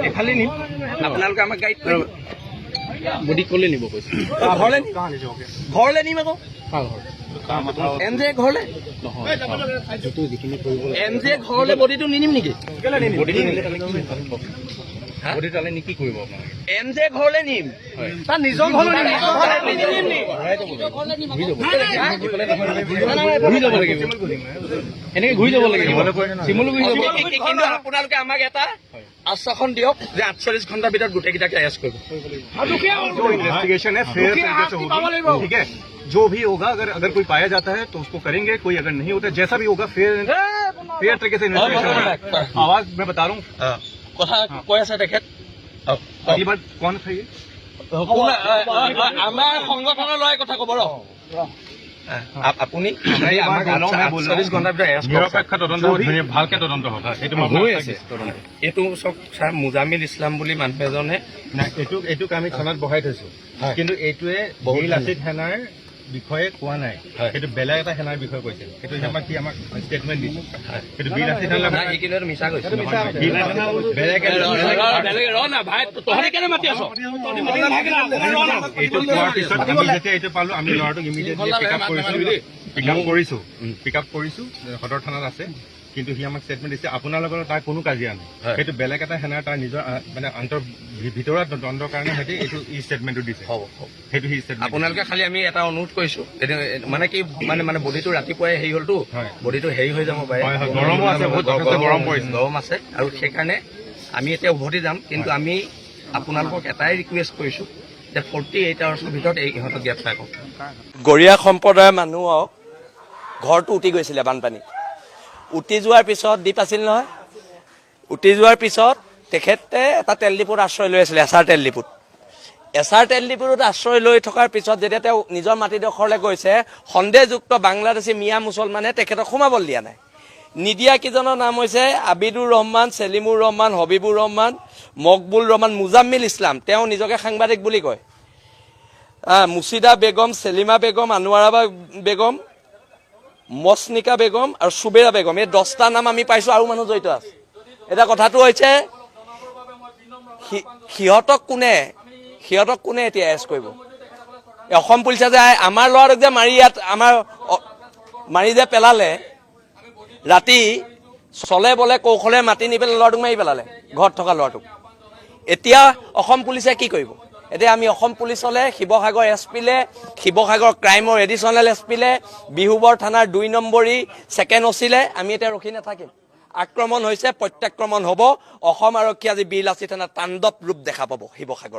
এফালে নিম আপোনালোকে আমাক গাইড কৰিব বডি কলে নিব কৈছে ঘৰলে নিম আকৌ এম জে ঘৰলে এম জে ঘৰলে বডিটো নিনিম নেকি কি কৰিব এম জে ঘৰলে নিম তাৰ নিজৰ ঘৰলৈ এনেকে ঘূৰি যাব লাগিব কিন্তু আপোনালোকে আমাক এটা आश्वासन दियक जे 48 घंटा भीतर गोटेकिटाके अरेस्ट करब जो इन्वेस्टिगेशन है फेयर तरीके से होगी ठीक है जो भी होगा अगर कोई पाया जाता है तो उसको करेंगे कोई अगर नहीं होता जैसा भी होगा फेयर तरीके से इन्वेस्टिगेशन आवाज मैं बता रहा हूँ कथा কৈ আছে তেখেত ये बात कौन था ये আমাৰ সংগঠনৰ লয় কথা কব ৰ আপুনি নিৰপেক্ষ তদন্ত ভালকে তদন্ত হ'ব এইটো চব ছাৰ মুজামিল ইছলাম বুলি মানুহ এজনে এইটোক আমি থানাত বহাই থৈছো কিন্তু এইটোৱে বহু লাচিত সেনাৰ বিষয়ে কোৱা নাই সেইটো বেলেগ এটা সেনাৰ বিষয়ে কৈছে সেইটো আমাক কি আমাক ষ্টেটমেণ্ট দিছে সেইটো বীৰ লাচিত সেনা এইটো মিছা কৈছে বেলেগ ৰ না ভাই তহঁতে কেনে মাতি আছ এইটো কোৱাৰ পিছত আমি যেতিয়া এইটো পালো আমি ল'ৰাটোক ইমিডিয়েটলি পিক আপ কৰিছো সদৰ থানাত আছে কিন্তু সি আমাক ষ্টেটমেণ্ট দিছে আপোনাৰ লগত তাৰ কোনো কাজিয়া নাই সেইটো বেলেগ এটা সেনাৰ তাৰ নিজৰ মানে ভিতৰুৱা দ্বন্দ্বৰ কাৰণে সিহঁতে এইটো ষ্টেটমেণ্টটো দিছে সেইটো সি ষ্টেটমেণ্ট আপোনালোকে খালি আমি এটা অনুৰোধ কৰিছো মানে কি মানে বডিটো ৰাতিপুৱাই হেৰি হ'লতো বডিটো হেৰি হৈ যাব পাৰে গৰমো আছে বহুত গৰম পৰিছে গৰম আছে আৰু সেইকাৰণে আমি এতিয়া উভতি যাম কিন্তু আমি আপোনালোকক এটাই ৰিকুৱেষ্ট কৰিছো যে 48 আৱাৰ্ছৰ ভিতৰত এই ইহঁতক গ্ৰেপ্তাৰ কৰক গৰিয়া সম্প্ৰদায়ৰ মানুহক ঘৰটো উটি গৈছিলে বানপানী উটি যোৱাৰ পিছত দ্বীপ আছিল নহয় উটি যোৱাৰ পিছত তেখেতে এটা তেল ডিপুত আশ্ৰয় লৈ আছিলে এছাৰ তেল ডিপুত আশ্ৰয় লৈ থকাৰ পিছত যেতিয়া তেওঁ নিজৰ মাটিডোখৰলৈ গৈছে সন্দেহযুক্ত বাংলাদেশী মিয়া মুছলমানে তেখেতক সোমাবলৈ দিয়া নাই নিদিয়া কেইজনৰ নাম হৈছে আবিদুৰ ৰহমান সেলিমুৰ ৰহমান হবিবুৰ ৰহমান মকবুল ৰহমান মুজাম্মিল ইছলাম তেওঁ নিজকে সাংবাদিক বুলি কয় মুছিদা বেগম সেলিমা বেগম আনোৱাৰা বেগম মছনিকা বেগম আৰু সুবেৰা বেগম এই 10টা নাম আমি পাইছো আৰু মানুহ জড়িত আছে এটা কথাটো হৈছে সিহঁতক কোনে এতিয়া এৰেষ্ট কৰিব অসম পুলিচে যে আমাৰ ল'ৰাটোক যে মাৰি ইয়াত আমাৰ মাৰি যে পেলালে ৰাতি চলে বলে কৌশলে মাতি নি পেলাই ল'ৰাটোক মাৰি পেলালে ঘৰত থকা ল'ৰাটোক এতিয়া অসম পুলিচে কি কৰিব এতিয়া আমি অসম পুলিচলে শিৱসাগৰ এছপিলে শিৱসাগৰ ক্ৰাইমৰ এডিশ্যনেল এছপিলে বিহুবৰ থানাৰ 2 নম্বৰী ছেকেণ্ড অচিলে আমি এতিয়া ৰখি নাথাকিম আক্ৰমণ হৈছে প্ৰত্যাক্ৰমণ হ'ব অসম আৰক্ষী আজি বীৰ লাচিত থানাৰ তাণ্ডৱ ৰূপ দেখা পাব শিৱসাগৰ